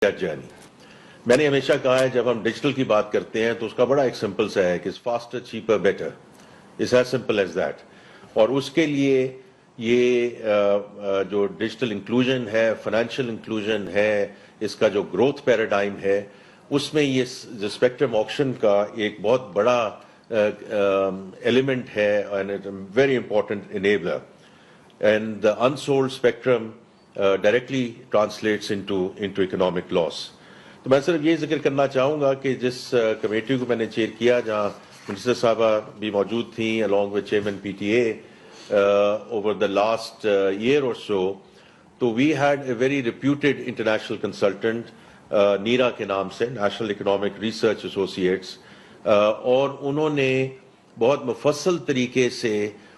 Journey. میں نے ہمیشہ کہا ہے جب ہم ڈیجیٹل کی بات کرتے ہیں تو اس کا بڑا ایک سمپل سا ہے کہ faster cheaper better. It's as simple as that. اور اس کے لیے یہ جو ڈیجیٹل انکلوژن ہے, فائنینشیل انکلوژن ہے, اس کا جو گروتھ پیراڈائم ہے, اس میں یہ اسپیکٹرم آکشن کا ایک بہت بڑا ایلیمنٹ ہے and very important enabler. And the unsold spectrum directly translates into economic loss. تو میں صرف یہ ذکر کرنا چاہوں گا کہ جس کمیٹی کو میں نے چیئر کیا جہاں منسٹر صاحبہ بھی موجود تھیں along with chairman PTA over the last year or so, تو we had a very reputed international consultant نیرا کے نام سے, نیشنل اکنامک ریسرچ ایسوسیٹس, اور انہوں نے بہت مفصل طریقے سے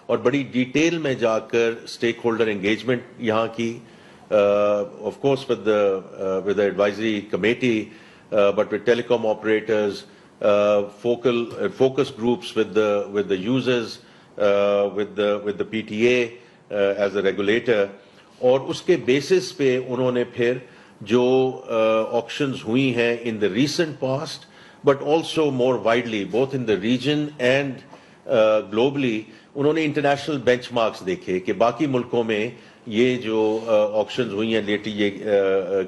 اور بڑی ڈیٹیل میں جا کر اسٹیک ہولڈر انگیجمنٹ یہاں کی, of course with the advisory committee, but with telecom operators, focus groups with the users, with the PTA as a regulator. اور اس کے بیسس پہ انہوں نے پھر جو آکشنز ہوئی ہیں in the recent past, but also more widely, both in the region and globally, انہوں نے انٹرنیشنل بینچ مارکس دیکھے کہ باقی ملکوں میں یہ جو آکشنز ہوئی ہیں لیٹی یہ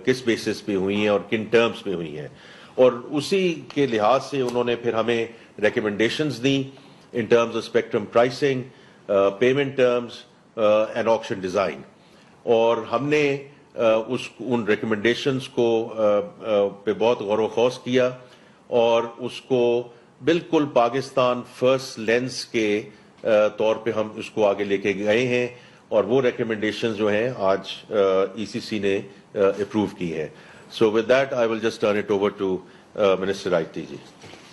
کس بیسس پہ ہوئی ہیں اور کن ٹرمز پہ ہوئی ہیں, اور اسی کے لحاظ سے انہوں نے پھر ہمیں ریکمنڈیشنز دیں in terms of spectrum pricing, payment terms and auction design. اور ہم نے ان ریکمنڈیشنز کو پہ بہت غور و خوض کیا اور اس کو بالکل پاکستان فرسٹ لینس کے طور پہ ہم اس کو آگے لے کے گئے ہیں, اور وہ ریکمنڈیشنز جو ہیں آج ECC نے اپروو کی ہیں. So with that I will just turn it over to minister IT ji.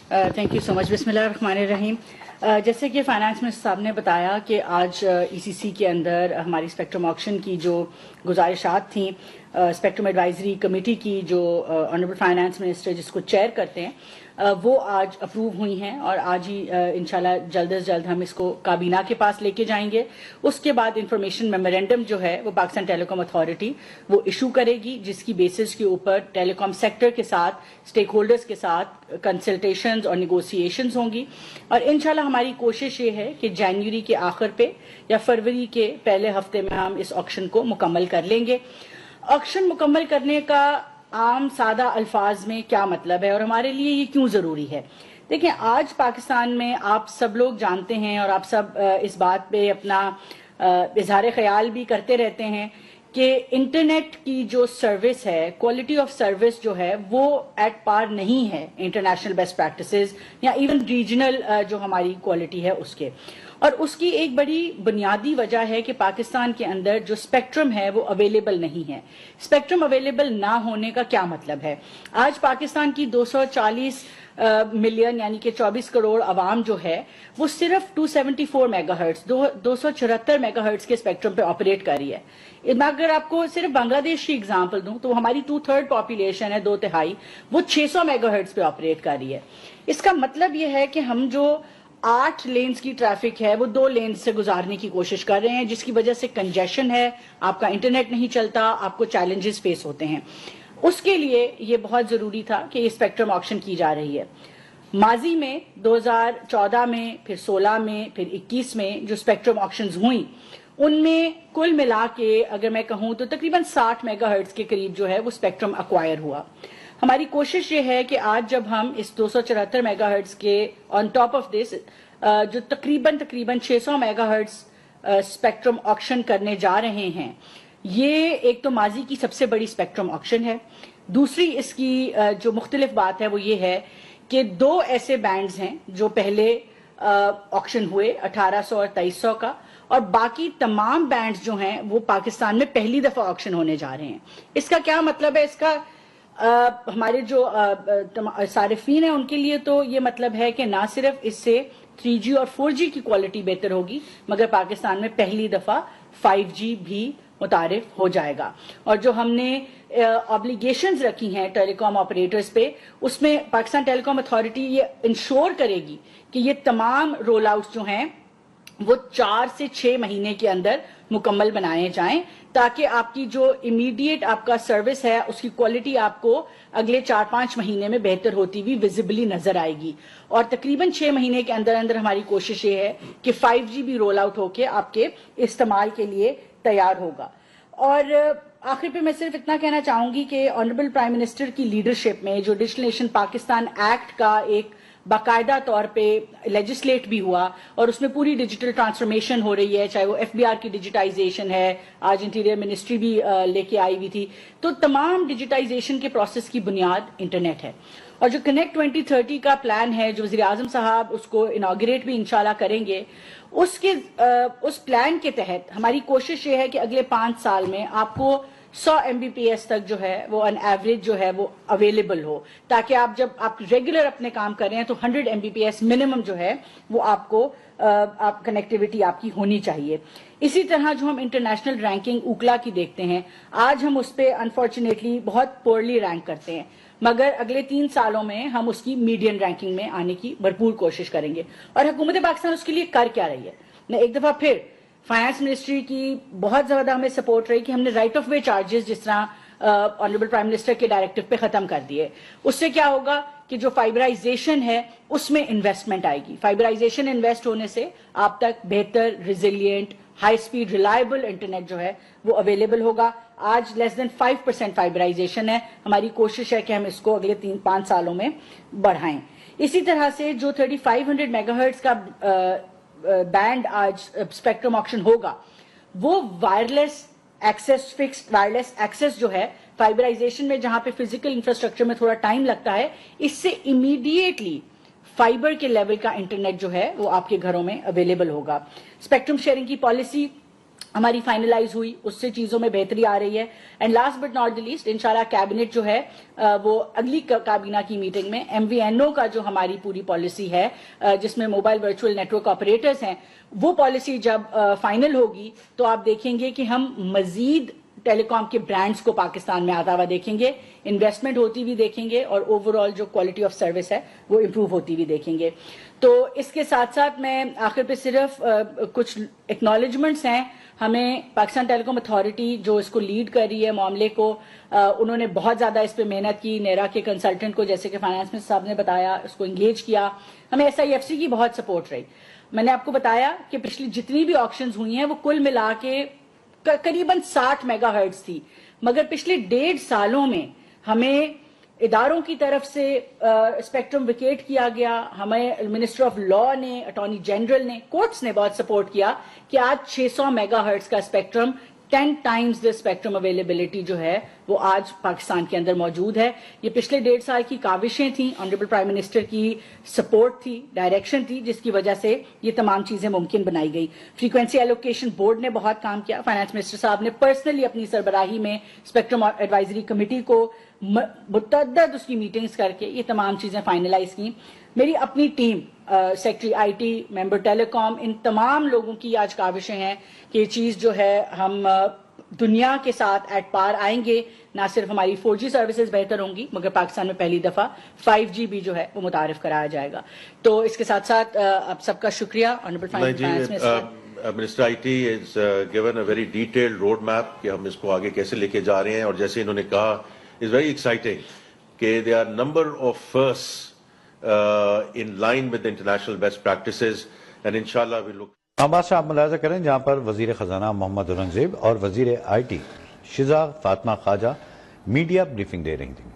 Thank you so much. بسم اللہ الرحمن الرحیم. جیسے کہ فائنانس منسٹر صاحب نے بتایا کہ آج ECC کے اندر ہماری اسپیکٹرم آکشن کی جو گزارشات تھیں, اسپیکٹرم ایڈوائزری کمیٹی کی جو آنریبل فائنانس منسٹر جس کو چیئر کرتے ہیں, وہ آج اپروو ہوئی ہیں, اور آج ہی انشاءاللہ جلد از جلد ہم اس کو کابینہ کے پاس لے کے جائیں گے. اس کے بعد انفارمیشن میمورینڈم جو ہے وہ پاکستان ٹیلی کام اتھارٹی وہ ایشو کرے گی, جس کی بیسس کے اوپر ٹیلی کام سیکٹر کے ساتھ اسٹیک ہولڈرز کے ساتھ کنسلٹیشنز اور نیگوسیشنز ہوں گی. اور انشاءاللہ ہماری کوشش یہ ہے کہ جنوری کے آخر پہ یا فروری کے پہلے ہفتے میں ہم اس آکشن کو مکمل کر لیں گے. آکشن مکمل کرنے کا عام سادہ الفاظ میں کیا مطلب ہے اور ہمارے لیے یہ کیوں ضروری ہے؟ دیکھیں, آج پاکستان میں آپ سب لوگ جانتے ہیں اور آپ سب اس بات پہ اپنا اظہار خیال بھی کرتے رہتے ہیں کہ انٹرنیٹ کی جو سروس ہے, کوالٹی آف سروس جو ہے وہ ایٹ پار نہیں ہے انٹرنیشنل بیسٹ پریکٹسز یا ایون ریجنل جو ہماری کوالٹی ہے اس کے. اور اس کی ایک بڑی بنیادی وجہ ہے کہ پاکستان کے اندر جو اسپیکٹرم ہے وہ اویلیبل نہیں ہے. اسپیکٹرم اویلیبل نہ ہونے کا کیا مطلب ہے؟ آج پاکستان کی 240 ملین یعنی کہ 24 کروڑ عوام جو ہے وہ صرف 274 میگا ہرٹز 274 میگا ہرٹز کے اسپیکٹرم پہ آپریٹ کر رہی ہے. میں اگر آپ کو صرف بنگلہ دیش کی اگزامپل دوں تو ہماری 2/3 پاپولیشن ہے, 2/3, وہ 600 میگا ہرٹز پہ آپریٹ کر رہی ہے. اس کا مطلب یہ ہے کہ ہم جو 8 لینز کی ٹریفک ہے وہ 2 لینز سے گزارنے کی کوشش کر رہے ہیں, جس کی وجہ سے کنجیشن ہے, آپ کا انٹرنیٹ نہیں چلتا, آپ کو چیلنجز فیس ہوتے ہیں. اس کے لیے یہ بہت ضروری تھا کہ یہ اسپیکٹرم آکشن کی جا رہی ہے. ماضی میں 2014 میں, پھر 16 میں, پھر 21 میں جو اسپیکٹرم آکشنز ہوئیں ان میں کل ملا کے اگر میں کہوں تو تقریباً 60 میگا ہرٹز کے قریب جو ہے وہ اسپیکٹرم ایکوائر ہوا. ہماری کوشش یہ ہے کہ آج جب ہم اس 274 میگا ہرٹز کے آن ٹاپ آف دس جو تقریباً 600 میگا ہرٹز اسپیکٹرم آکشن کرنے جا رہے ہیں, یہ ایک تو ماضی کی سب سے بڑی اسپیکٹرم آکشن ہے. دوسری اس کی جو مختلف بات ہے وہ یہ ہے کہ 2 ایسے بینڈز ہیں جو پہلے آکشن ہوئے 1800 اور 2300 کا, اور باقی تمام بینڈز جو ہیں وہ پاکستان میں پہلی دفعہ آکشن ہونے جا رہے ہیں. اس کا کیا مطلب ہے؟ اس کا ہمارے جو صارفین ہیں ان کے لیے تو یہ مطلب ہے کہ نہ صرف اس سے 3G اور 4G کی کوالٹی بہتر ہوگی, مگر پاکستان میں پہلی دفعہ 5G بھی متعارف ہو جائے گا. اور جو ہم نے آبلیگیشنز رکھی ہیں ٹیلی کام آپریٹرز پہ, اس میں پاکستان ٹیلی کام اتھارٹی یہ انشور کرے گی کہ یہ تمام رول آؤٹس جو ہیں وہ 4 سے 6 مہینے کے اندر مکمل بنائے جائیں, تاکہ آپ کی جو امیڈیٹ آپ کا سروس ہے اس کی کوالٹی آپ کو اگلے 4-5 مہینے میں بہتر ہوتی ہوئی ویزیبلی نظر آئے گی. اور تقریباً 6 مہینے کے اندر اندر ہماری کوشش یہ ہے کہ 5G بھی رول آؤٹ ہو کے آپ کے استعمال کے لیے تیار ہوگا. اور آخر پہ میں صرف اتنا کہنا چاہوں گی کہ آنریبل پرائم منسٹر کی لیڈرشپ میں جو ڈیجیٹل نیشن پاکستان ایکٹ کا ایک باقاعدہ طور پہ لیجسلیٹ بھی ہوا اور اس میں پوری ڈیجیٹل ٹرانسفارمیشن ہو رہی ہے, چاہے وہ FBR کی ڈیجیٹائزیشن ہے, آج انٹیریئر منسٹری بھی لے کے آئی ہوئی تھی, تو تمام ڈیجیٹائزیشن کے پروسیس کی بنیاد انٹرنیٹ ہے. اور جو کنیکٹ 2030 کا پلان ہے جو وزیر اعظم صاحب اس کو اناگریٹ بھی انشاءاللہ کریں گے, اس پلان کے تحت ہماری کوشش یہ ہے کہ اگلے 5 سال میں آپ کو 100 Mbps تک جو ہے وہ ان ایوریج جو ہے وہ اویلیبل ہو, تاکہ آپ جب آپ ریگولر اپنے کام کر رہے ہیں تو 100 Mbps منیمم جو ہے وہ آپ کو آپ کنیکٹیوٹی آپ کی ہونی چاہیے. اسی طرح جو ہم انٹرنیشنل رینکنگ اوکلا کی دیکھتے ہیں, آج ہم اس پہ انفارچونیٹلی بہت پورلی رینک کرتے ہیں, مگر اگلے 3 سالوں میں ہم اس کی میڈین رینکنگ میں آنے کی بھرپور کوشش کریں گے. اور حکومت پاکستان اس کے لیے کر کیا رہی ہے؟ میں ایک دفعہ پھر فائنانس منسٹری کی بہت زیادہ ہمیں سپورٹ رہی کہ ہم نے رائٹ آف وے چارجز جس طرح آنریبل پرائم منسٹر کے ڈائریکٹو پہ ختم کر دیے. اس سے کیا ہوگا کہ جو فائبرائزیشن ہے اس میں انویسٹمنٹ آئے گی. فائبرائزیشن انویسٹ ہونے سے آپ تک بہتر, resilient, high speed, reliable internet جو ہے وہ اویلیبل ہوگا. آج لیس دین 5% فائبرائزیشن ہے, ہماری کوشش ہے کہ ہم اس کو اگلے 3-5 سالوں میں بڑھائیں. اسی طرح سے جو 3500 میگا ہرٹز کا بینڈ آج اسپیکٹرم آکشن ہوگا, وہ wireless access, fixed wireless access جو ہے فائبرائزیشن میں جہاں پہ فزیکل انفراسٹرکچر میں تھوڑا ٹائم لگتا ہے, اس سے امیڈیٹلی فائبر کے لیول کا انٹرنیٹ جو ہے وہ آپ کے گھروں میں اویلیبل ہوگا. اسپیکٹرم شیئرنگ کی پالیسی ہماری فائنلائز ہوئی, اس سے چیزوں میں بہتری آ رہی ہے. And last but not the least, انشاءاللہ کیبنٹ جو ہے وہ اگلی کابینہ کی میٹنگ میں MVNO کا جو ہماری پوری پالیسی ہے جس میں موبائل ورچوئل نیٹورک آپریٹرز ہیں, وہ پالیسی جب فائنل ہوگی تو آپ دیکھیں گے کہ ہم مزید ٹیلی کام کے برانڈز کو پاکستان میں آتا ہوا دیکھیں گے, انویسٹمنٹ ہوتی ہوئی دیکھیں گے, اور اوور آل جو کوالٹی آف سروس ہے وہ امپروو ہوتی ہوئی دیکھیں گے. تو اس کے ساتھ ساتھ میں آخر پہ صرف کچھ ایکنالجمنٹس ہیں. ہمیں پاکستان ٹیلی کام اتھارٹی جو اس کو لیڈ کر رہی ہے معاملے کو, انہوں نے بہت زیادہ اس پہ محنت کی. نیرا کے کنسلٹنٹ کو جیسے کہ فائنانس منسٹر صاحب نے بتایا اس کو انگیج کیا. ہمیں SIFC کی بہت سپورٹ رہی. میں نے آپ کو بتایا کہ پچھلی جتنی بھی آکشنز ہوئی ہیں وہ کل ملا کے قریباً 60 میگا ہرٹز تھی, مگر پچھلے 1.5 سالوں میں ہمیں اداروں کی طرف سے اسپیکٹرم ویکیٹ کیا گیا. ہمیں منسٹر آف لا نے, اٹارنی جنرل نے, کورٹس نے بہت سپورٹ کیا کہ آج 600 میگا ہرٹز کا spectrum 10 times the spectrum availability جو ہے وہ آج پاکستان کے اندر موجود ہے. یہ پچھلے 1.5 سال کی کاوشیں تھیں, آنریبل پرائم منسٹر کی سپورٹ تھی, ڈائریکشن تھی, جس کی وجہ سے یہ تمام چیزیں ممکن بنائی گئی. فریکوینسی ایلوکیشن بورڈ نے بہت کام کیا. فائنانس منسٹر صاحب نے پرسنلی اپنی سربراہی میں اسپیکٹرم ایڈوائزری کمیٹی کو متعدد اس کی میٹنگز کر کے یہ تمام چیزیں فائنلائز کی. میری اپنی ٹیم, سیکٹری IT, ممبر ٹیلی کام, ان تمام لوگوں کی آج کاوشیں ہیں کہ یہ چیز جو ہے ہم دنیا کے ساتھ ایٹ پار آئیں گے. نہ صرف ہماری 4G سروسز بہتر ہوں گی, مگر پاکستان میں پہلی دفعہ 5G بھی جو ہے وہ متعارف کرایا جائے گا. تو اس کے ساتھ ساتھ آپ سب کا شکریہ. Honourable finance minister IT has given a very detailed road map کہ ہم اس کو آگے کیسے لے کے جا رہے ہیں, اور جیسے انہوں نے کہا is very exciting کہ there are number of firsts in line with the international best practices and inshallah we look. آباد سے آپ ملاحظہ کریں جہاں پر وزیر خزانہ محمد اورنگزیب اور وزیر IT Shaza Fatima Khawaja media briefing دے رہی تھیں.